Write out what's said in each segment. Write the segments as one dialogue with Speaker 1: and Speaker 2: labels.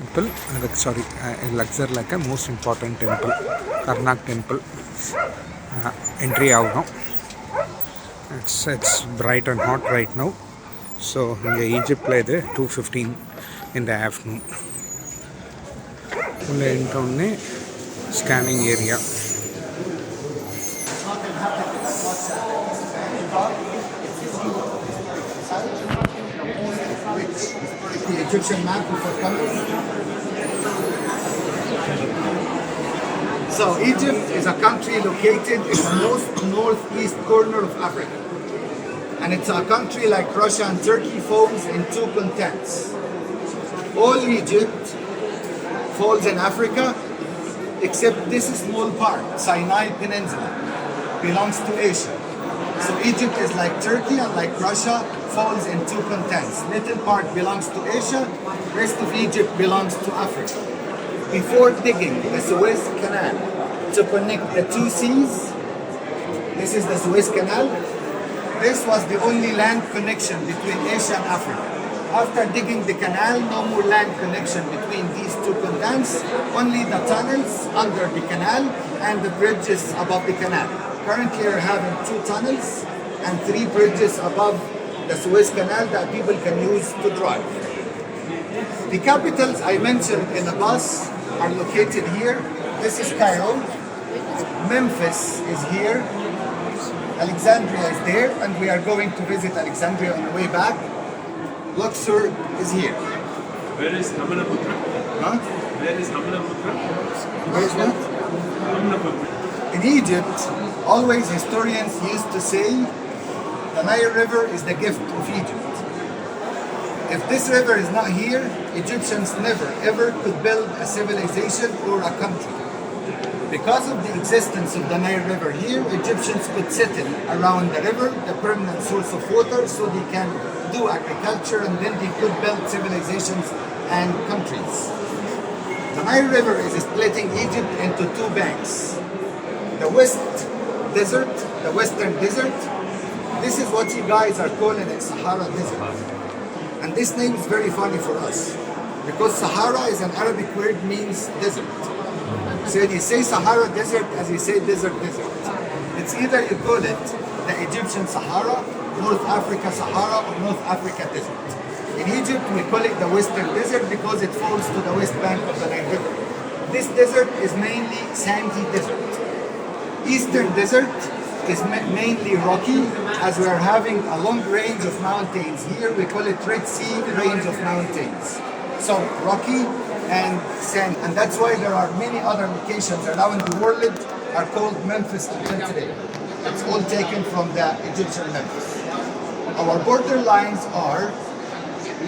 Speaker 1: temple, Luxor like a most important temple, Karnak temple. Entry ஆகணும். It's bright and hot right now. So இங்கே ஈஜிப்டில் இது 2:15 in the afternoon. உள்ளே என்ட்ரோன்னே scanning area.
Speaker 2: The Egyptian map before coming. So Egypt is a country located in the most northeast corner of Africa. And it's a country like Russia and Turkey falls in two continents. All Egypt falls in Africa except this small part, Sinai Peninsula, belongs to Asia. So Egypt is like Turkey and like Russia falls in two continents. Little part belongs to Asia, rest of Egypt belongs to Africa. Before digging the Suez Canal to connect the two seas, this is the Suez Canal, this was the only land connection between Asia and Africa. After digging the canal, no more land connection between these two continents, only the tunnels under the canal and the bridges above the canal. Currently we're having 2 tunnels and 3 bridges above the Suez Canal that people can use to drive. The capitals I mentioned in the bus are located here. This is Cairo, Memphis is here, Alexandria is there, and we are going to visit Alexandria on the way back. Luxor is here.
Speaker 3: Where is Hamanaputra?
Speaker 2: Huh?
Speaker 3: Where is Hamanaputra?
Speaker 2: Where is what?
Speaker 3: Hamanaputra.
Speaker 2: In Egypt, always historians used to say the Nile River is the gift of Egypt. If this river is not here, Egyptians never ever could build a civilization or a country. Because of the existence of the Nile River here, Egyptians could settle around the river, the permanent source of water, so they can do agriculture and then they could build civilizations and countries. The Nile River is splitting Egypt into 2 banks. The West Desert, the Western Desert, this is what you guys are calling it Sahara Desert. And this name is very funny for us because Sahara is an Arabic word means desert. So you say Sahara Desert as you say desert. It's either you call it the Egyptian Sahara, North Africa Sahara, or North Africa Desert. In Egypt we call it the Western Desert because it falls to the west bank of the Nile River. This desert is mainly sandy desert. Eastern Desert is mainly rocky, as we are having a long range of mountains here. We call it Red Sea range of mountains. So rocky and sand, and that's why there are many other locations around the world are called Memphis until today. It's all taken from the Egyptian Memphis. Our border lines are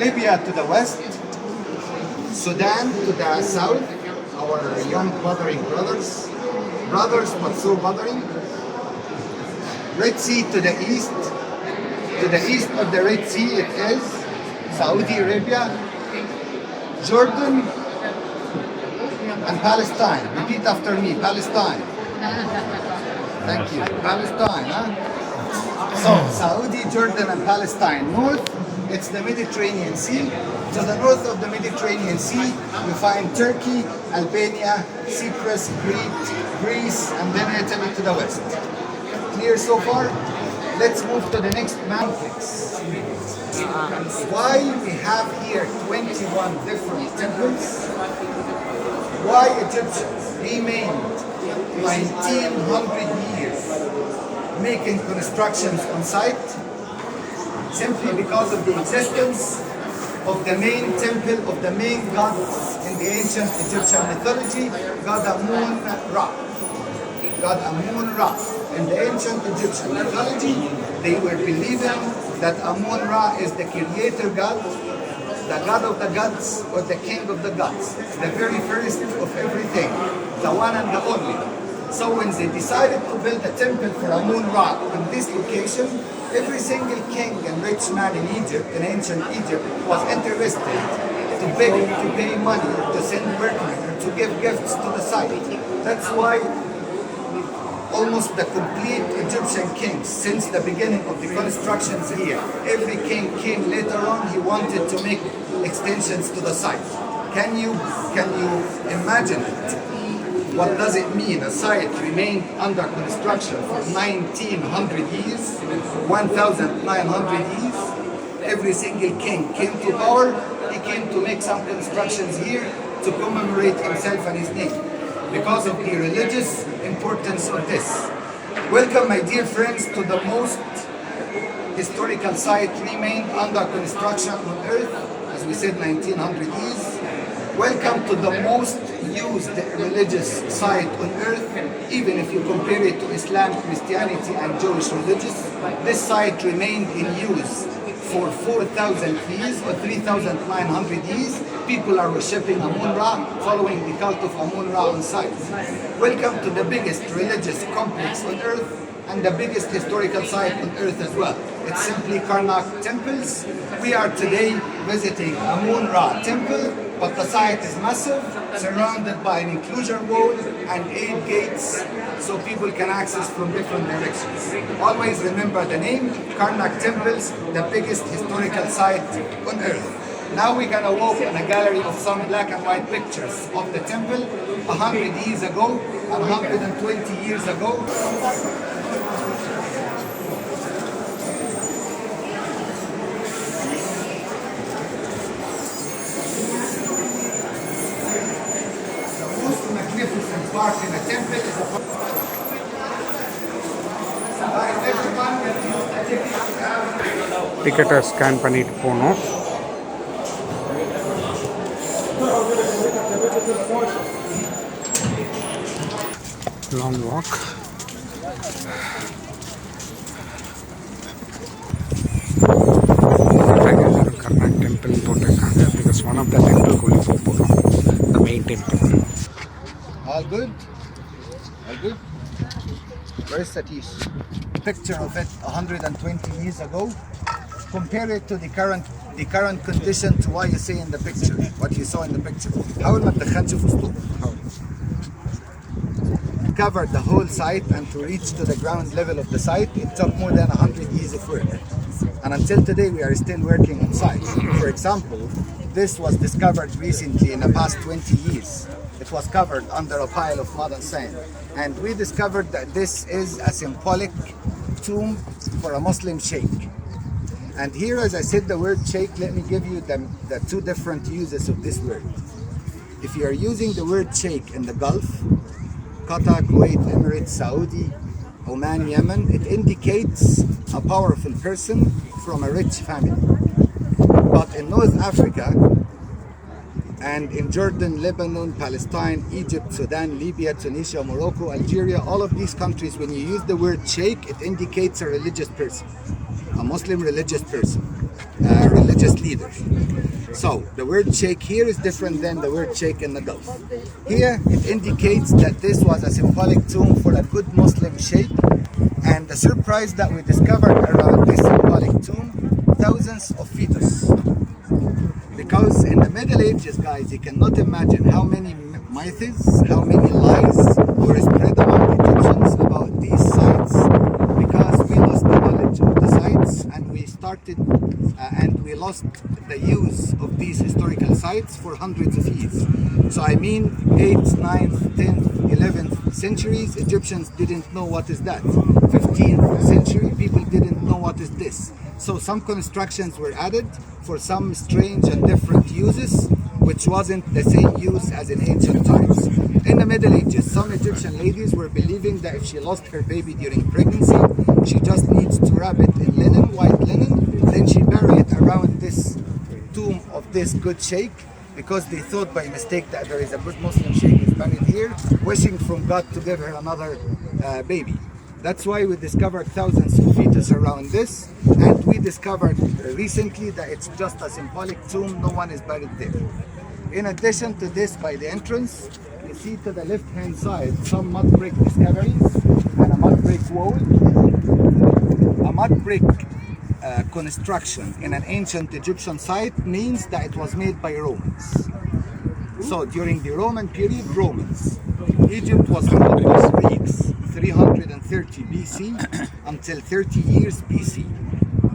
Speaker 2: Libya to the west, Sudan to the south, our young bothering brothers but so bothering. Red Sea to the east of the Red Sea it is Saudi Arabia, Jordan, and Palestine. Repeat after me, Palestine. Thank you, Palestine, huh? So, Saudi, Jordan, and Palestine. North, it's the Mediterranean Sea. To the north of the Mediterranean Sea, we find Turkey, Albania, Cyprus, Crete, Greece, and then Italy to the west. Clear so far? Let's move to the next complex. Why we have here 21 different temples? Why Egyptians remained 1900 years making constructions on site? Simply because of the existence of the main temple of the main gods in the ancient Egyptian mythology, God Amun-Ra. God Amun-Ra. In the ancient Egyptian mythology, they were believing that Amun-Ra is the creator god, the god of the gods, or the king of the gods, the very first of everything, the one and the only. So when they decided to build a temple for Amun-Ra in this location, every single king and rich man in Egypt, in ancient Egypt, was interested to beg, to pay money, to send workmen, to give gifts to the site. That's why almost the complete Egyptian kings since the beginning of the constructions here. Every king came later on, he wanted to make extensions to the site. Can you imagine it? What does it mean? A site remained under construction for 1900 years, 1900 years. Every single king came to power. He came to make some constructions here to commemorate himself and his name because of the religious importance of this. Welcome, my dear friends, to the most historical site remained under construction on earth, as we said, 1900 years. Welcome to the most used religious site on earth, even if you compare it to Islam, Christianity and Jewish religions. This site remained in use for 4,000 years or 3,900 years. People are worshipping Amun-Ra, following the cult of Amun-Ra on site. Welcome to the biggest religious complex on earth and the biggest historical site on earth as well. It's simply Karnak temples. We are today visiting Amun-Ra temple, but the site is massive, surrounded by an enclosure wall and 8 gates, so people can access from different directions. Always remember the name, Karnak temples, the biggest historical site on earth. Now we're gonna walk in a gallery of some black and white pictures of the temple 100 years ago and 120 years ago. Part in a temple is a
Speaker 1: டிக்கெட்டை scan பண்ணிட்டு போகணும். Long walk. Karnak temple போட்டிருக்காங்க. Because one of the டெம்பிள்குள்ளே போக போகிறோம். The main temple.
Speaker 2: All good? All good? Where's Satish? Picture of it 120 years ago. Compare it to the current condition to what you see in the picture, what you saw in the picture. حاول ما تدخلش في اسلوب. Covered the whole site, and to reach to the ground level of the site, it took more than 100 years of work. And until today, we are still working on site. For example, this was discovered recently in the past 20 years. It was covered under a pile of mud and sand. And we discovered that this is a symbolic tomb for a Muslim sheikh. And here, as I said the word sheikh, let me give you the two different uses of this word. If you are using the word sheikh in the Gulf, Qatar, Kuwait, Emirates, Saudi, Oman, Yemen, it indicates a powerful person from a rich family. But in North Africa, and in Jordan, Lebanon, Palestine, Egypt, Sudan, Libya, Tunisia, Morocco, Algeria, all of these countries, when you use the word sheikh, it indicates a religious person, a Muslim religious person, a religious leader. So the word sheikh here is different than the word sheikh in the Gulf. Here it indicates that this was a symbolic tomb for a good Muslim sheikh, and the surprise that we discovered around this symbolic tomb, thousands of fetus. Because in the Middle Ages, guys, you cannot imagine how many myths, how many lies were spread among Egyptians about these sites, because we lost the knowledge of the sites and we lost the use of these historical sites for hundreds of years. So I mean 8th, 9th, 10th, 11th centuries, Egyptians didn't know what is that. 15th century, people didn't know what is this. So some constructions were added for some strange and different uses, which wasn't the same use as in ancient times. In the Middle Ages, some Egyptian ladies were believing that if she lost her baby during pregnancy, she just needs to wrap it in linen, white linen, then she bury it around this tomb of this good sheikh, because they thought by mistake that there is a good Muslim sheikh is buried here, wishing from God to give her another baby. That's why we discovered thousands of fetus around this, and we discovered recently that it's just a symbolic tomb, no one is buried there. In addition to this, by the entrance, you see to the left hand side some mud brick discoveries and a mud brick wall. A mud brick construction in an ancient Egyptian site means that it was made by Romans. So during the Roman period, Egypt was ruled by Greeks 330 BC until 30 years BC.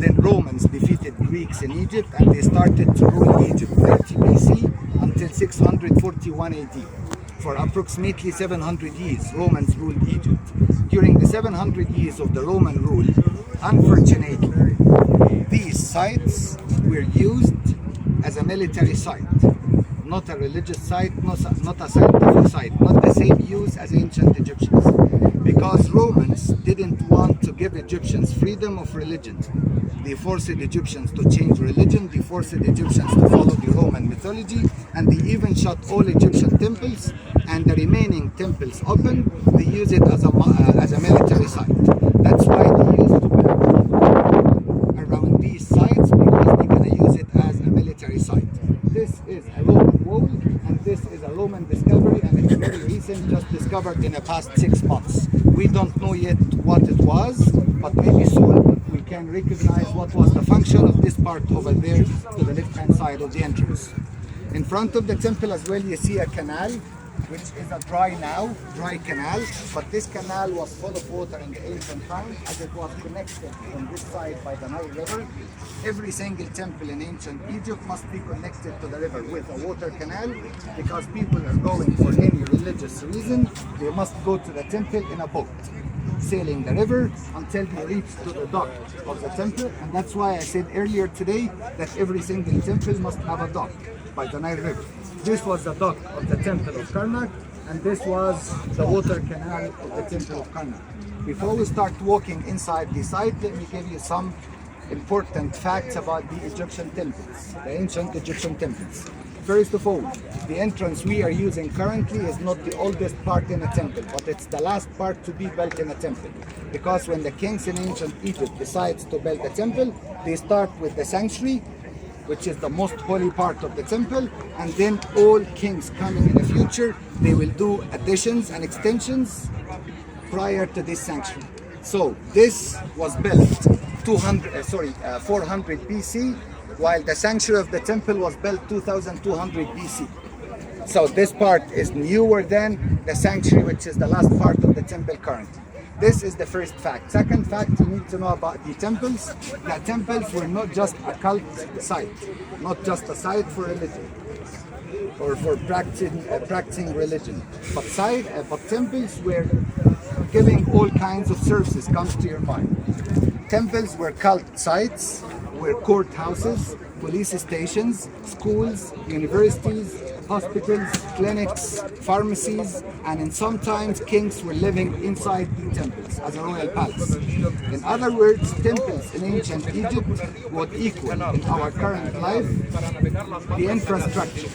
Speaker 2: then Romans defeated Greeks in Egypt, and they started to rule Egypt 30 BC until 641 AD. For approximately 700 years, Romans ruled Egypt. During the 700 years of the Roman rule, unfortunately, these sites were used as a military site, not a religious site, not a scientific site, not the same use as ancient Egyptians. Because Romans didn't want to give Egyptians freedom of religion. They forced Egyptians to change religion, they forced Egyptians to follow the Roman mythology, and they even shut all Egyptian temples, and the remaining temples open, they use it as a military site. That's why they used to build around these sites, because they're going to use it as a military site. This is a Roman wall, and this is a Roman discovery, and it's very recent, just discovered in the past 6 months. We don't know yet what it was, but maybe soon we can recognize what was the function of this part over there to the left-hand side of the entrance. In front of the temple as well, you see a canal, which is a dry canal, but this canal was full of water in the ancient times, as it was connected on this side by the Nile River. Every single temple in ancient Egypt must be connected to the river with a water canal, because people are going for any religious reason, they must go to the temple in a boat, sailing the river until they reach to the dock of the temple. And that's why I said earlier today that every single temple must have a dock by the Nile River. This was the dock of the temple of Karnak, and this was the water canal of the temple of Karnak. Before we start walking inside the site, let me give you some important facts about the Egyptian temples, the ancient Egyptian temples. First of all, the entrance we are using currently is not the oldest part in a temple, but it's the last part to be built in a temple. Because when the kings in ancient Egypt decide to build a temple, they start with the sanctuary, which is the most holy part of the temple, and then all kings coming in the future, they will do additions and extensions prior to this sanctuary. So this was built 400 BC, while the sanctuary of the temple was built 2200 BC. So this part is newer than the sanctuary, which is the last part of the temple currently. This is the first fact. Second fact you need to know about the temples. The temples were not just a cult site, not just a site for religion or for practicing religion, but temples were giving all kinds of services. Comes to your mind. Temples were cult sites, were courthouses, police stations, schools, universities, hospitals, clinics, pharmacies, and in sometimes kings were living inside the temples as a royal palace. In other words, temples in ancient Egypt would equal in our current life the infrastructure.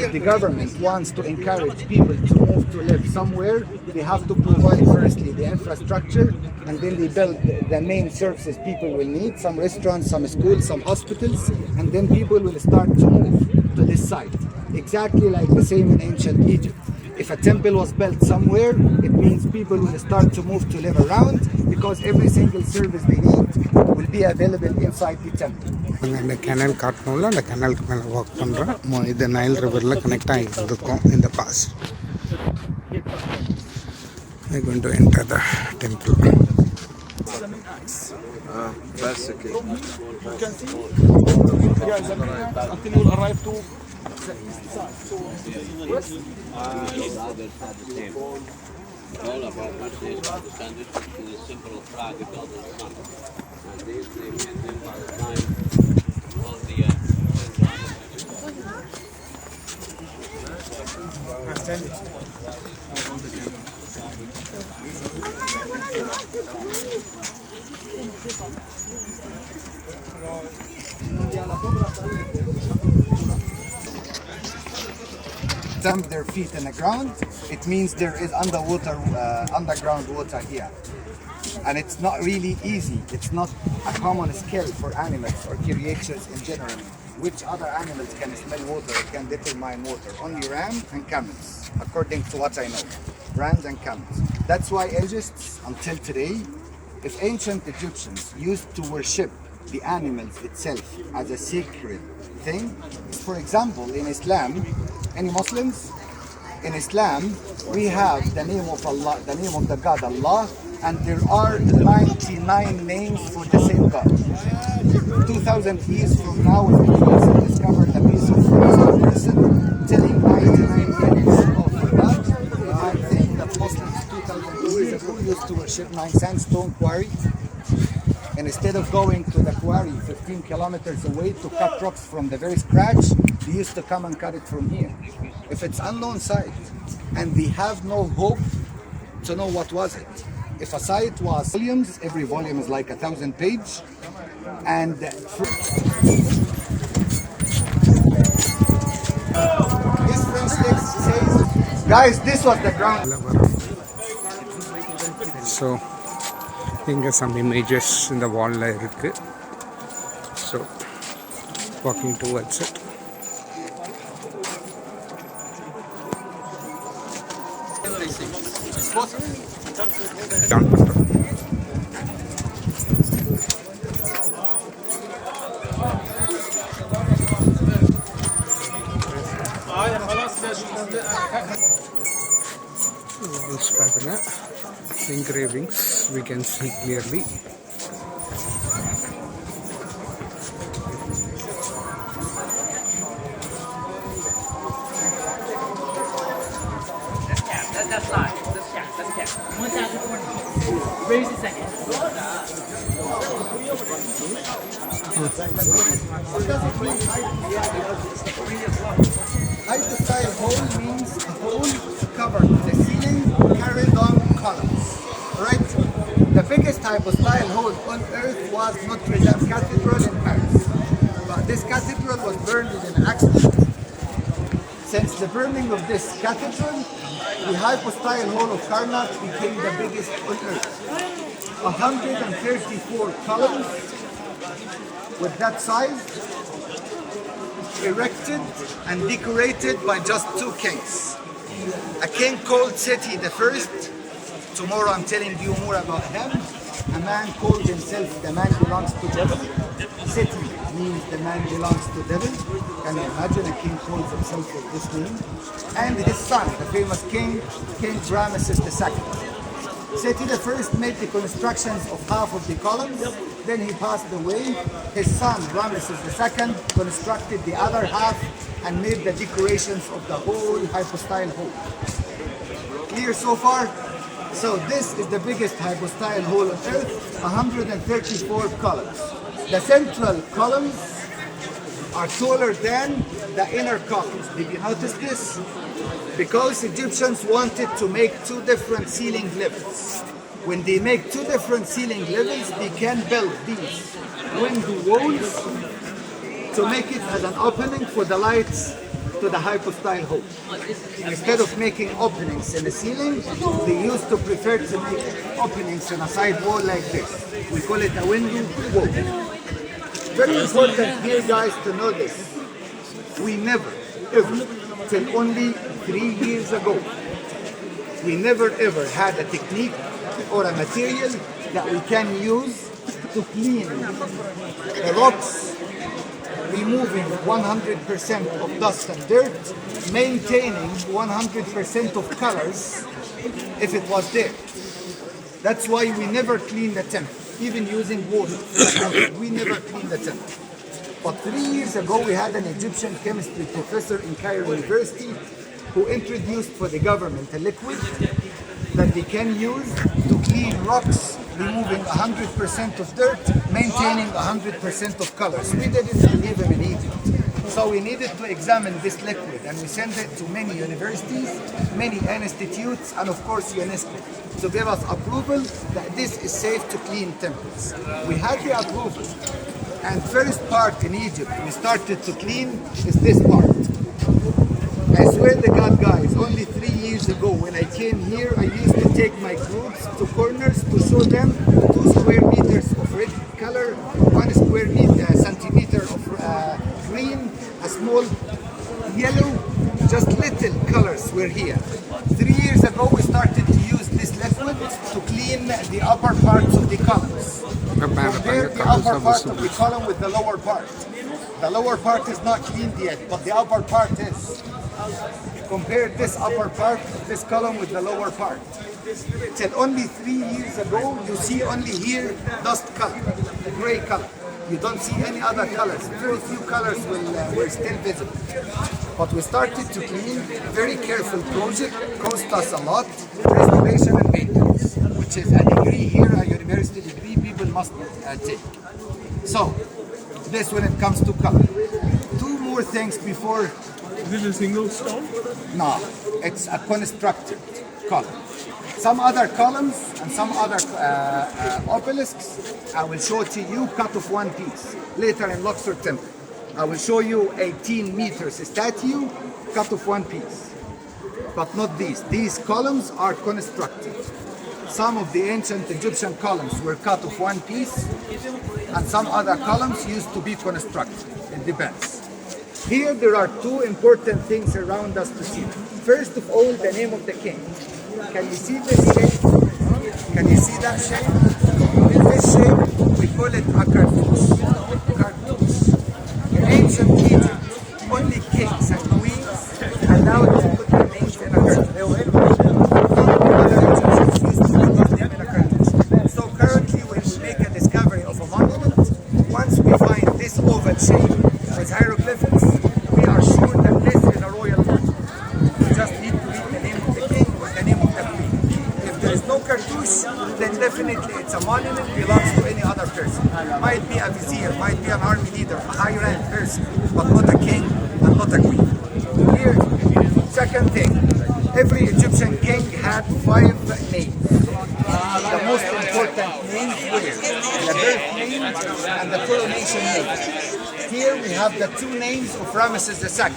Speaker 2: If the government wants to encourage people to move to live somewhere, they have to provide firstly the infrastructure, and then they build the main services people will need, some restaurants, some schools, some hospitals, and then people will start to move to this site. Exactly like the same in ancient Egypt. If a temple was built somewhere, it means people will start to move to live around, because every single service they need will be available inside the temple.
Speaker 1: அந்த canal காட்டணும்ல, அந்த கேனலுக்கு மேலே work பண்ணுறோம். இது Nile ரிவரில் connect ஆகிட்டு இருக்கும் in the past. We're going to enter the temple.
Speaker 4: Basically.
Speaker 2: You can see, yeah, the main axe until you arrive to the east side. So west.
Speaker 5: All of our countries are descended to the simple flag of God the Son. And these they made them by the time of the
Speaker 2: Dump their feet in the ground, it means there is underground water here. And it's not really easy, it's not a common skill for animals or creatures in general. Which other animals can smell water or can determine water? Only ram and camels, according to what I know. Rams and camels. That's why Egyptians, until today, if ancient Egyptians used to worship the animals itself as a sacred thing, for example, in Islam, any Muslims? In Islam, we have the name of Allah, the name of the God Allah, and there are 99 names for the same God. 2,000 years from now, if the person discovered a piece of some person telling 99 minutes of God, they might think that Muslims 2,000 years ago used to worship 9 sandstone quarry. And instead of going to the quarry 15 kilometers away to cut rocks from the very scratch, they used to come and cut it from here. If it's unknown site and we have no hope to know what was it. If a site was volumes, every volume is like 1,000 pages, and this French text says, guys, this was the ground.
Speaker 1: So இங்கே some images இந்த வாலில் இருக்குது. So walking towards it. Down பண்ணுறோம். Engravings we can see clearly.
Speaker 4: Raise a second.
Speaker 2: Hypostyle hole means a hole covered with the ceiling carried on columns. Right? The biggest hypostyle hole on earth was Notre Dame Cathedral in Paris. But this cathedral was burned in an accident. Since the burning of this cathedral, the hypostyle hole of Karnak became the biggest on earth. 134 columns with that size, erected and decorated by just 2 kings. A king called Seti the First. Tomorrow I'm telling you more about him. A man called himself the man belongs to devil. Seti means the man belongs to devil. Can you imagine a king calls himself with this name? And his son, the famous king, King Ramesses II. Seti the First made the constructions of half of the columns. Then he passed away. His son, Ramesses II, constructed the other half and made the decorations of the whole hypostyle hole. Clear so far? So this is the biggest hypostyle hole on earth, 134 columns. The central columns are taller than the inner columns. Did you notice this? Because Egyptians wanted to make 2 different ceiling levels. When they make 2 different ceiling levels, they can build these window walls to make it as an opening for the lights to the hypostyle hole. Instead of making openings in the ceiling, they used to prefer to make openings in a side wall like this. We call it a window wall. Very important here, guys, to know this. We never, ever, till only 3 years ago, we never ever had a technique or a material that we can use to clean the rocks, removing 100% of dust and dirt, maintaining 100% of colors if it was there. That's why we never clean the temple, even using water. We never clean the temple. But 3 years ago, we had an Egyptian chemistry professor in Cairo University who introduced for the government a liquid that they can use to clean rocks, removing 100% of dirt, maintaining 100% of colors. We didn't believe him in Egypt. So we needed to examine this liquid, and we sent it to many universities, many institutes, and of course UNESCO, to give us approval that this is safe to clean temples. We had the approval, and first part in Egypt we started to clean is this part. I swear to God, guys, only 3 years ago when I came here, I used to take my groups to corners to show them 2 square meters of red color, 1 square centimeter of green, a small yellow, just little colors were here. 3 years ago, we started to use this liquid to clean the upper parts of the columns. Compare the upper part of the column with the lower part. The lower part is not cleaned yet, but the upper part is. Compare this upper part of this column with the lower part. Till only 3 years ago, you see only here dust color, gray color. you don't see any other colors. Very few colors were still visible. But we started to clean, very careful project, cost us a lot, restoration and maintenance, which is a degree here, a university degree people must take. So, this when it comes to color. Two more things before.
Speaker 3: Is it a single stone?
Speaker 2: No, it's a constructed column. Some other columns and some other obelisks, I will show to you cut of one piece later in Luxor temple. I will show you 18 meters statue cut of one piece, but not these. These columns are constructed. Some of the ancient Egyptian columns were cut of one piece, and some other columns used to be constructed. It depends. Here there are two important things around us to see. First of all, the name of the king. Can you see this shape? Can you see that shape? In this shape, we call it a cartouche. Cartouche. In ancient Egypt, only kings and queens allowed to put their names in a cartouche. So currently, when we make a discovery of a monument, once we find this oval shape with hieroglyphics, we are sure that this is a royal monument. We just need to read the name of the king or the name of the queen. If there is no cartouche, then definitely it's a monument belongs to any other person. Might be a vizier, might be an army leader, a high rank person, but not a king and not a queen. Here, second thing, every Egyptian king had 5 names. The most important names were the birth name and the coronation name. Here we have the 2 names of Ramesses II.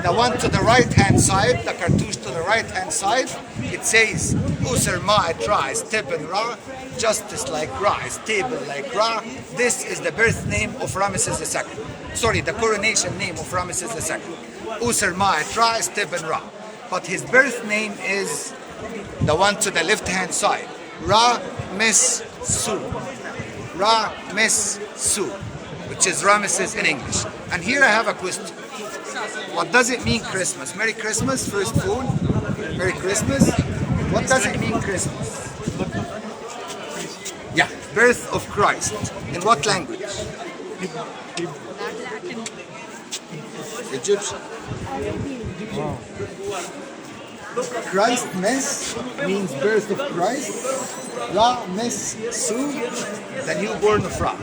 Speaker 2: The one to the right hand side, the cartouche to the right hand side, it says Usr Ma'at Ra is Tibn Ra, justice like Ra is stable like Ra. This is the birth name of Ramesses II. Sorry, the coronation name of Ramesses II. Usr Ma'at Ra is Tibn Ra. But his birth name is the one to the left hand side, Ra Mes Su. Ra Mes Su, which is Ramesses in English. And here I have a question. What does it mean Christmas? Merry Christmas, first phone. Merry Christmas. What does it mean Christmas? Yeah, birth of Christ. In what language? Egyptian. Wow. Christ Mes means birth of Christ. Ra Mes Su, the newborn of Ra.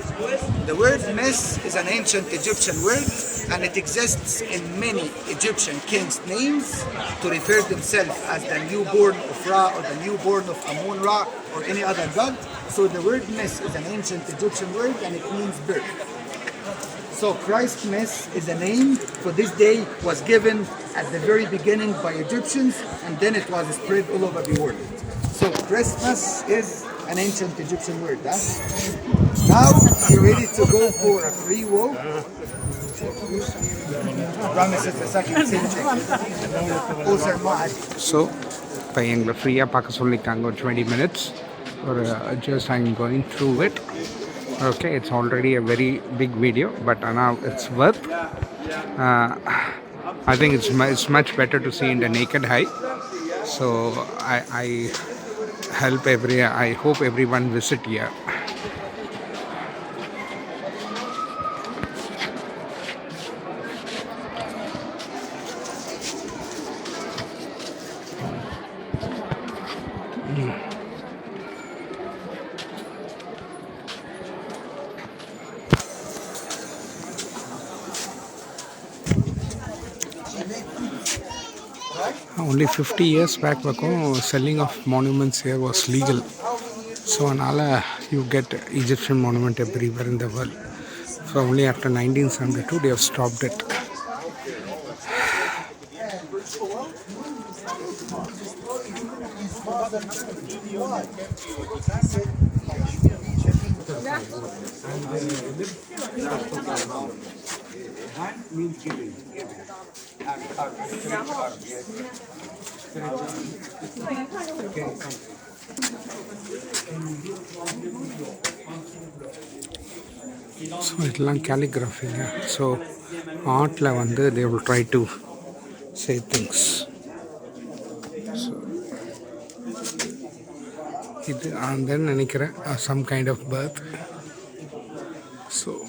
Speaker 2: The word Mes is an ancient Egyptian word, and it exists in many Egyptian kings' names to refer themselves as the newborn of Ra or the newborn of Amun Ra or any other god. So the word Mes is an ancient Egyptian word and it means birth. So Christ Mes is a name for this day, was given at the very beginning by Egyptians, and then it was spread all over the world. So Christmas is an ancient Egyptian word. Huh? Now you're ready to go for a free walk. Ramesses II century.
Speaker 1: So, இப்போ எங்களை ஃப்ரீயாக பார்க்க சொல்லியிருக்காங்க ஒரு 20 minutes. Or just I'm going through it. Okay, it's already a very big video, but now it's worth. I think it's much better to see in the naked eye. So I hope everyone visit here. Only 50 years back, selling of monuments here was legal. So anala you get Egyptian monument everywhere in the world. So only after 1972 they have stopped it.
Speaker 2: Means giving.
Speaker 1: So இதெல்லாம் calligraphy. So artல வந்து they will try to say things. So இது and then நினைக்கிறேன் some kind of birth. So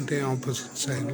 Speaker 1: the opposite side.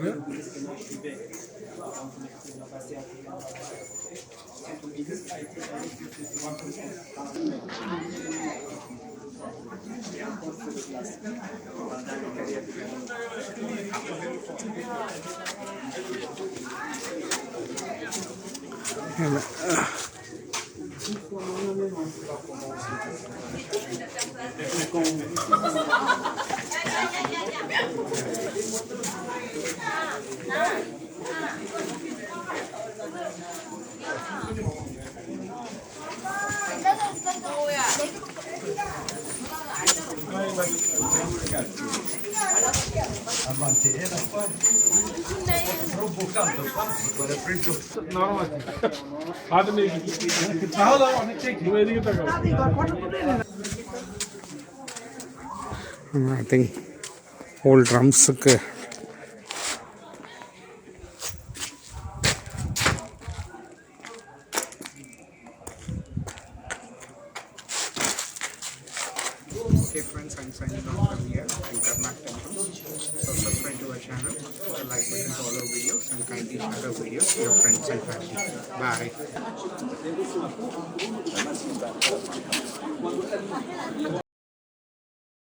Speaker 1: I think whole drums. Okay friends, I'm signing off from here in Karnak temple. So subscribe to our channel, hit the like button for all our videos, and kindly share our videos to your friends and family. Bye.